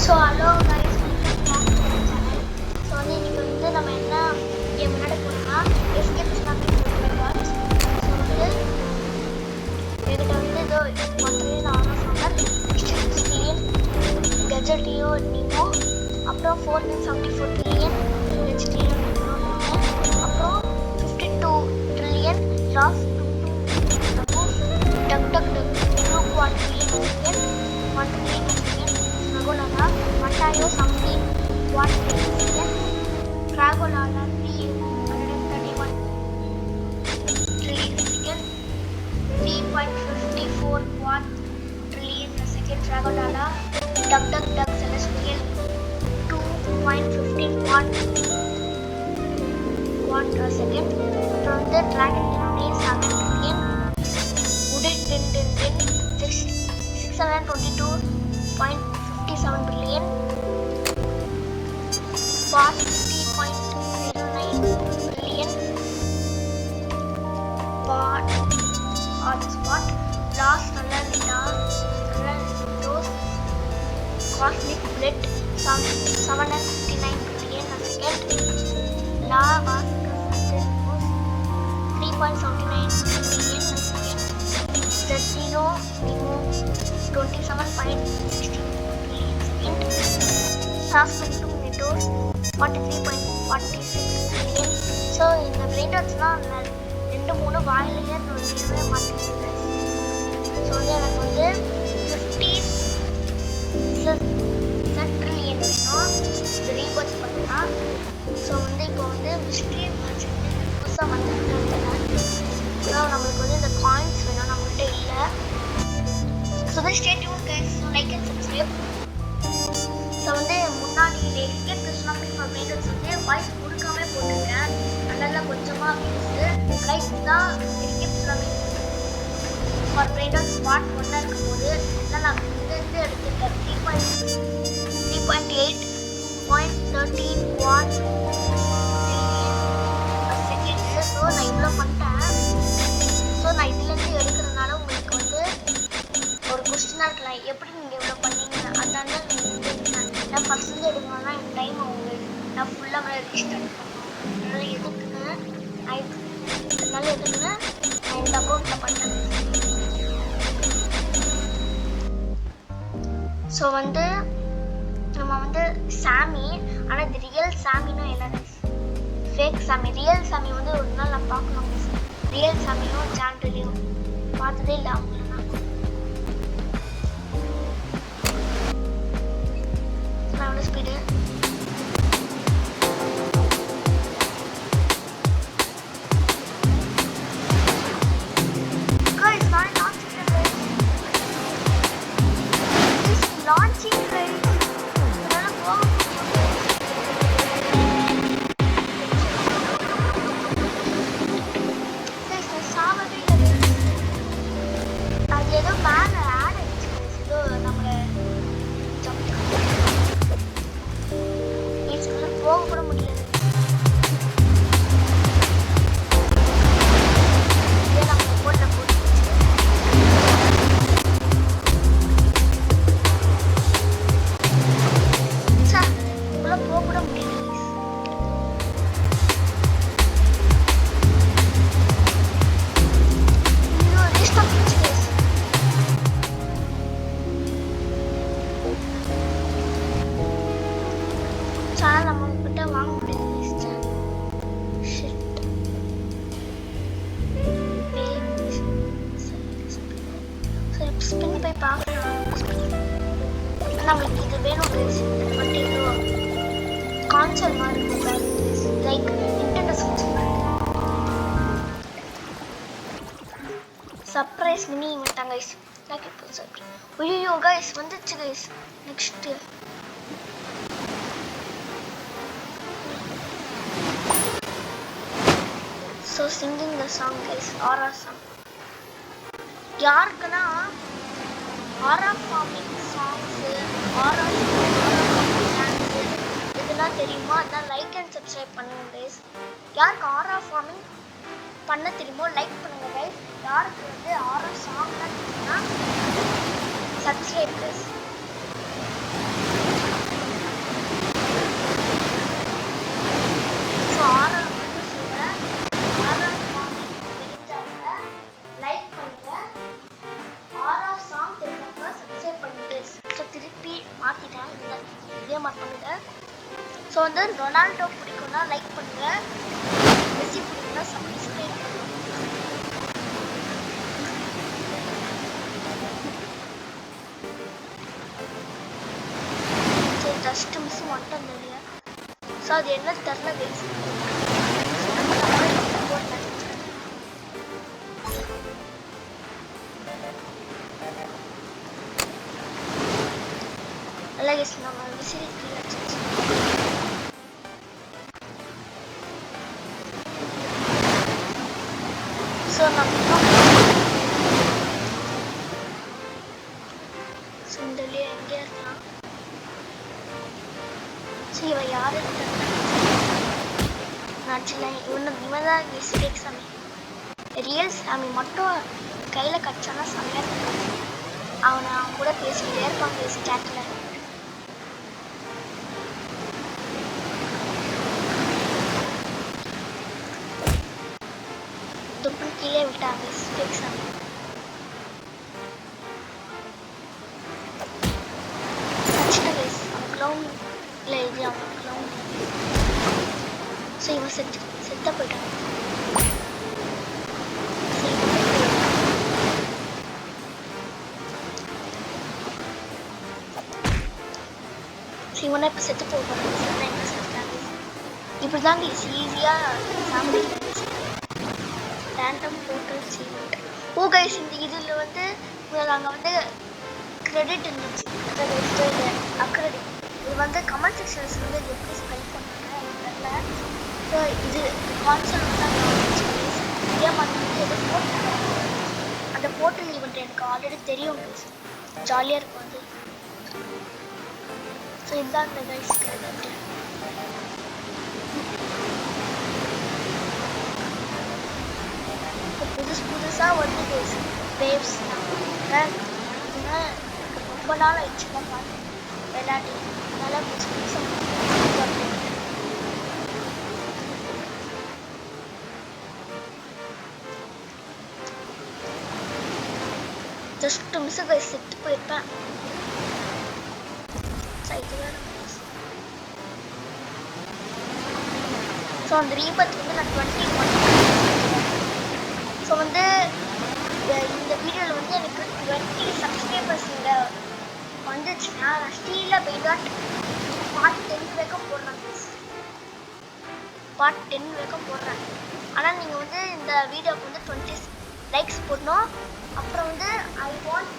So hello guys, channel. So வந்து இன்னைக்கு வந்து நம்ம என்ன கேம் விளையாட போகிறோம்னா எஸ்கேப் ஸ்னாப்பிங் கார்ட்ஸ். ஸோ வந்து என்கிட்ட வந்து இதோ ஒன்றில் ஆரோ சம்மர், மிஸ்டர் கெஜட்டியோ நிமோ, அப்புறம் 474 ட்ரில்லியன் ஹெச்டியோ நிமோ, அப்புறம் 52 trillion Ross duck duck duck 2 trillion 1 trillion Dragolala, Matayo something 1 trillion, Dragolala 331 trillion second, 3.54 trillion a second, Dragolala, Duck Duck Duck Celestial 2.15 watt a second, from the Dragon Day 7 trillion, Wooded Din Din Din 622.57 billion, Bot 50.09 billion, Bot on the spot, Lost Dose, Cosmic Blood 759 billion a second, La Vascas 3.79 billion a second, Zero Nemo 27.60 billion second, Suspect 2 Meteors 43.46 billion. So இந்த பிளேட்டர்ஸ்லாம் 2-3 வாயிலேயே நுழையவே மாட்டேங்குது. So வந்து எனக்கு வந்து 50 trillion வேணும் இது Rebirth பண்ணலாம். So வந்து இப்போ வந்து மிஸ்ட்ரி மேட்ச் வந்து புதுசாக வந்துருக்குன்னு. ஸோ நம்மளுக்கு வந்து இந்த காயின்ஸ் வேணும், நம்மகிட்ட இல்லை. ஸோ வந்து stay tune guys, like and subscribe. So வந்து முன்னாடி எஸ்கேப் ஸ்னாப்பிங் ஃபார் பிளேட்டர்ஸ் வந்து வாய்ஸ் கொடுக்காம போட்டிருக்கேன். அதனால கொஞ்சமாக வியூஸு லைக் தான் escape snapping for platters part 1 இருக்கும் போது இதான் நான் இங்கேருந்து எடுத்துட்டேன். 3.8.13 வாட் செகண்ட். ஸோ நான் இவ்வளோ பண்ணிட்டேன். ஸோ நான் இதுலேருந்து எடுக்கிறதுனால உங்களுக்கு வந்து ஒரு கொஸ்டினாக இருக்கலாம், எப்படி நீங்கள் இவ்வளோ பண்ணீங்க. அதனால நான் ஃபஸ்ட்டு எடுக்கணும்னா என் டைம் ஆகுது, நான் ஃபுல்லாக ரீஸ்டார்ட் பண்ணணும். அதனால் எதுக்குன்னு நான் இந்த அக்கௌண்ட்டில் பண்ணேன். ஸோ வந்து நம்ம வந்து சாமி, ஆனால் இது ரியல் சாமின்னா என்ன, ஃபேக் சாமி. ரியல் சாமி வந்து ஒரு நாள் நான் பார்க்கணும். ரியல் சாமியும் சாண்டலியும் பார்த்ததே இல்லை அவங்கள. நான் எவ்வளோ ஸ்பீடு launching right. அதனால போக சாவவே இல்லை. அது ஏதோ மேலே ஆட் ஆயிடுச்சு, ஏதோ நம்மளை போக கூட முடியாது. நம்ம போட்ட போட்டு இவ்வளோ போக கூட முடியாது. நம்ம கிட்ட வாங்க முடியாது. ஸ்பின் போய் பார்க்கலாம். நம்மளுக்கு இது வேணும் பட் இது கான்சோல் மாதிரி இருக்கும், லைக் நிண்டெண்டோ ஸ்விட்ச் மாதிரி. Surprise mini event guys. Like இப்போ சர்ப்ரைஸ். ஐயோ கைஸ் வந்துச்சு guys. Next so singing the song guys, ஆரா சாங். யாருக்குன்னா ஆரா ஃபார்மிங் சாங்ஸு, ஆரா டான்ஸு இதெல்லாம் தெரியுமோ அதான் லைக் அண்ட் சப்ஸ்கிரைப் பண்ணுங்க கைஸ். யாருக்கு ஆரா ஃபார்மிங் பண்ண தெரியுமோ லைக் பண்ணுங்க கைஸ். யாருக்கு வந்து ஆரா சாங்லாம் தெரியும்னா சப்ஸ்கிரைப் கைஸ். மாதிரி பண்ணுங்க. ஸோ வந்து ரொனால்டோ பிடிக்கும்னா லைக் பண்ணுங்க, மெஸ்ஸி பிடிக்கும்னா சப்ஸ்கிரைப் பண்ணுங்க. சரி ஜஸ்ட் மிஸ் மட்டும் இல்லையா? ஸோ அது என்ன தெரில கைஸ். நல்லா கைஸ் நம்ம விசிறி கீழே வச்சு ஸோ நம்ம சுண்டலியே எங்கே இருக்கலாம். ஸோ இவன் யாரு ஆக்சுவலாக இவன் தான் மிஸ்டேக் சாமி. ரியல் சாமி மட்டும் கையில் கடிச்சானா செம்மையாக இருக்கான். அவன் கூட பேசிக்கிட்டே இருப்பான் பேசி சேட்டில். துப்பு கீழே விட்டாங்க மிஸ்டேக் சாமி. அவன் இல்லை இது அவன் க்ளவுன். ஸோ இவன் செத்த போயிட்டான். இவனை இப்போ செத்து போகிறாங்க. என்ன சொல்கிறாங்க இப்படி தாங்க ஈஸியாக சாப்பிட்டு ரேண்டம் டோட்டல் சீமெண்ட். ஓ கைஸ் இந்த இதில் வந்து அங்கே வந்து கிரெடிட் இருந்துச்சு, அக்ரெடிட். இது வந்து கமெண்ட் செக்ஷன்ஸ் வந்து எப்படி ஸ்பெல் பண்ணாங்க எனக்கு தெரியல. ஸோ இது கான்செப்ட் தான் இதே மாதிரி வந்து எது போட்டாங்க. அந்த போர்ட்டல் ஈவெண்ட் எனக்கு ஆல்ரெடி தெரியும் கைஸ், ஜாலியாக இருக்கும் அது. ஸோ இதுதான் இந்த கைஸ் கிரெடிட். புதுசாக வந்து கைஸ் வேவ்ஸ் ரொம்ப நாள் ஆயிடுச்சு தான் பார்த்து விளையாடி. நல்லா புதுசாக ஜஸ்ட் மிஸ் கைஸ் செத்து போயிருப்பேன். ஸோ அந்த ரீபத் வந்து நான் 21. ஸோ வந்து இந்த வீடியோவில் வந்து எனக்கு 20 சப்ஸ்கிரைபர்ஸ் இங்கே வந்துச்சுன்னா நான் ஸ்டீலில் பெய்டாட் பார்ட் 10 வரைக்கும் போடுறேன். பார்ட் 10 வரைக்கும் போடுறேன். ஆனால் நீங்கள் வந்து இந்த வீடியோவுக்கு வந்து 20 லைக்ஸ் போடணும். அப்புறம் வந்து ஐ வாண்ட்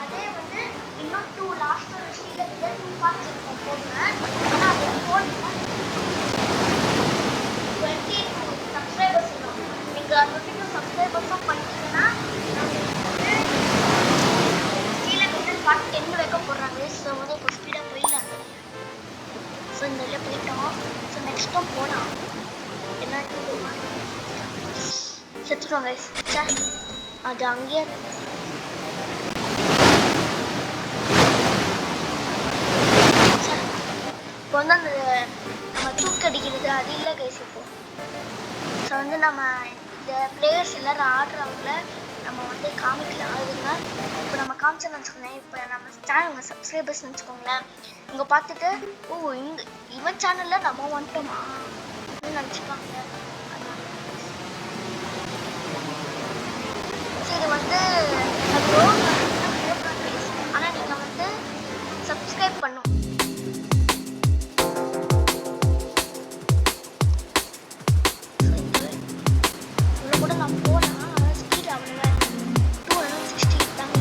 அதே வந்து இன்னும் 2 லாஸ்ட் ஸ்டீலில் 2 பார்ட்ஸ் இருக்கும் போடுவேன். ஆனால் அது போடுவேன் 22 சப்ஸ்கிரைபர்ஸ் வரும். நீங்கள் 22 சப்ஸ்கிரைபர்ஸும் பண்ணிட்டீங்கன்னா ஸ்டீலில் பார்ட் 10 வரைக்கும் போடுறாங்க. ஸோ வந்து இப்போ ஸ்பீடாக போயிடலாம். ஸோ இந்த வழியாக போயிட்டோம். ஸோ நெக்ஸ்ட்டும் போகலாம். என்ன செத்துட்டோம் கைஸ். அது அங்கேயே இப்போ வந்து அந்த நம்ம தூக்கடிக்கிறது அது இல்லை கைஸ். இப்போ ஸோ வந்து நம்ம இந்த பிளேயர்ஸ் எல்லோரும் ஆடுறவங்கள நம்ம வந்து காமிக்கலாம். அதுங்க இப்போ நம்ம காமிச்சோன்னு வச்சுக்கோங்களேன். இப்போ நம்ம சேனல் சப்ஸ்கிரைபர்ஸ் வச்சுக்கோங்களேன். இங்கே பார்த்துட்டு ஓ இவன் சேனலில் நம்ம வந்துட்டோமா நினச்சிப்பாங்க. இது வந்து ஆனால் நீங்கள் வந்து சப்ஸ்கிரைப் பண்ணும். இவ்வளோ கூட நான் போனேன். ஆனால் ஸ்பீட் அவ்வளோ 260 தாங்க.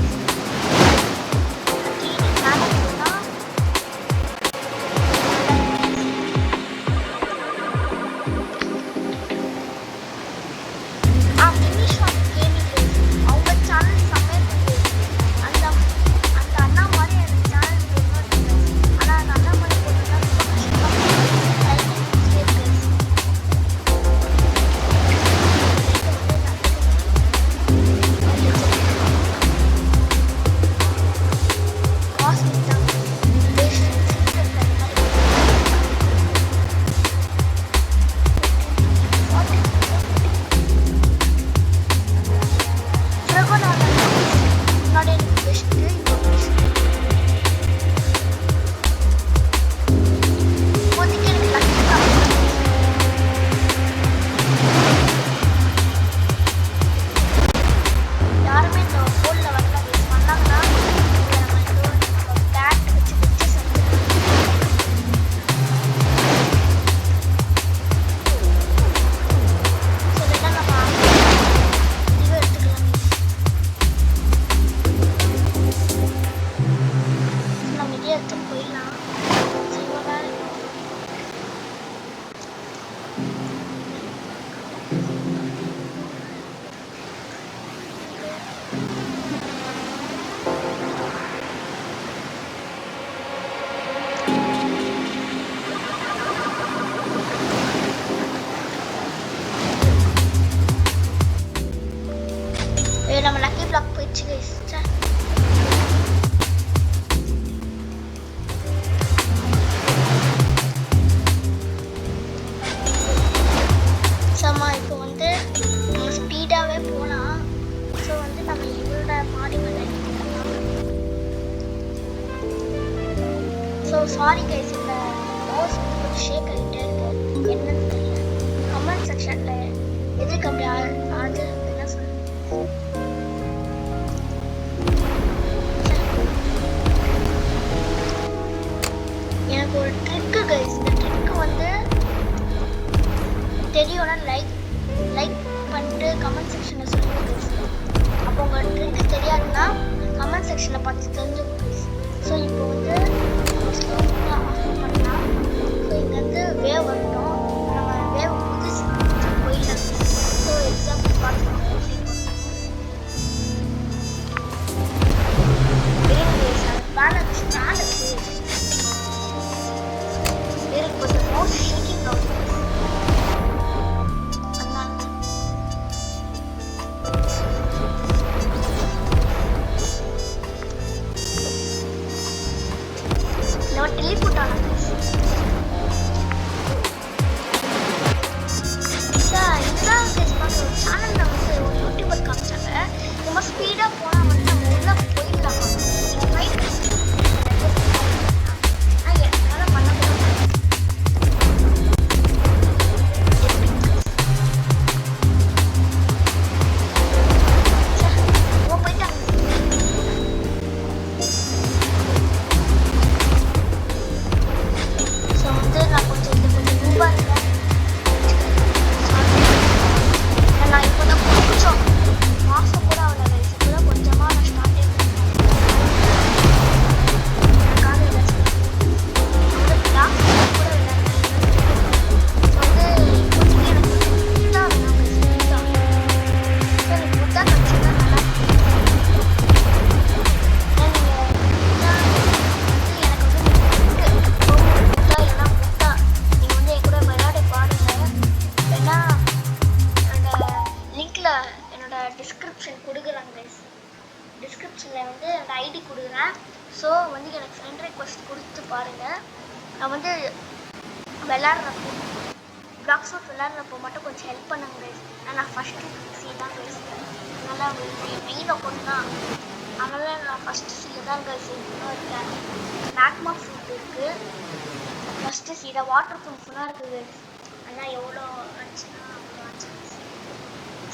கைஸ். சமா இப்போ வந்து நம்ம ஸ்பீடாகவே போகலாம். ஸோ வந்து நம்ம இவரோட மாடி மேலே ஸோ சாரி கைஸ், இந்த மவுஸ் வந்து கொஞ்சம் ஷேக் ஆகிட்டே இருக்கு, என்னன்னு தெரியல. கமெண்ட் செக்ஷனில் எதுக்கு அப்படி ஆகுது என்ன சொல்லுங்க. எனக்கு ஒரு ட்ரிக்கு கைஸ், இந்த ட்ரிக்கு வந்து தெரியும்னா லைக் பண்ணிட்டு கமெண்ட் செக்ஷனில் சொல்லுங்க கைஸ். அப்போ உங்கள் ட்ரிக்கு தெரியாதுன்னா கமெண்ட் செக்ஷனில் பார்த்து தெரிஞ்சுக்கோங்க கைஸ். ஸோ இப்போ வந்து ஸ்லோவாக ஆஃப் பண்ணலாம். ஸோ இங்கே வந்து வேவ் வரட்டும், நம்ம வேவ் புதுசு போயிடலாம். ஸோ எக்ஸாம்பிள் பார்த்துக்கலாம். பேலன்ஸ் எனக்கு கொஞ்சம் மவுஸ் ஷேக்கிங் ஆகுது. நம்ம டெலிபோர்ட் ஆனது இதுதான் ஒரு சேனல்ல வந்து ஒரு யூடியூபர் காமிச்சாங்க. ரொம்ப ஸ்பீடாக போனால் வந்து நம்ம உள்ள போயிடலாம். என்னால் பண்ண முடியாது. போயிட்டாங்க. ஸோ வந்து நான் கொஞ்சம் மூவாக இருக்கேன். நான் இப்போ தான் கொஞ்சம் மாதம் கூட அவ்வளோ வயசு கூட கொஞ்சமாக நான் ஸ்டார்டே எனக்காக வந்து கிளாஸ் கூட விளையாடுறேன். ஸோ வந்து இப்போதைக்கு எனக்கு புத்தா வேணும் புத்தா. ஸோ எனக்கு புத்தா கிடச்சின்னா நல்லா இருக்கும். ஏன்னா நீங்கள் புத்தா வந்து எனக்கு வந்து புத்தா இல்லைன்னா புத்தா நீங்கள் வந்து என் கூட விளையாட பாருங்க. ஏன்னா லிங்க்ல என்னோட டிஸ்கிரிப்ஷன் கொடுக்குறேன் கைஸ். டிஸ்கிரிப்ஷனில் வந்து என்னோட ஐடி கொடுக்குறேன். ஸோ வந்து எனக்கு ஃப்ரெண்ட் ரெக்வஸ்ட் கொடுத்து பாருங்கள். நான் வந்து விளாட்றப்போ பிளாக்ஸ் ஆஃப் விளாட்றப்போ மட்டும் கொஞ்சம் ஹெல்ப் பண்ணுங்க கைஸ். நான் ஃபஸ்ட்டு சி தான் கைஸ். அதனால் மெயின் அக்கௌண்ட் தான், அதனால் நான் ஃபஸ்ட்டு சி தான் கைஸ் இன்னும் இருக்கேன். மேக்மா ஃபுட் இருக்குது, ஃபஸ்ட்டு சி தான். வாட்டர் ப்ரூஃப்லாம் இருக்குது கைஸ். ஆனால் எவ்வளோ ஆச்சுன்னா அவ்வளோ ஆச்சு.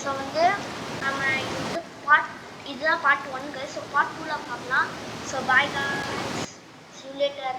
ஸோ வந்து நம்ம இது வந்து இதுதான் பார்ட் 1 கைஸ். ஸோ பார்ட் 2ல பார்க்கலாம். So bye guys, see you later.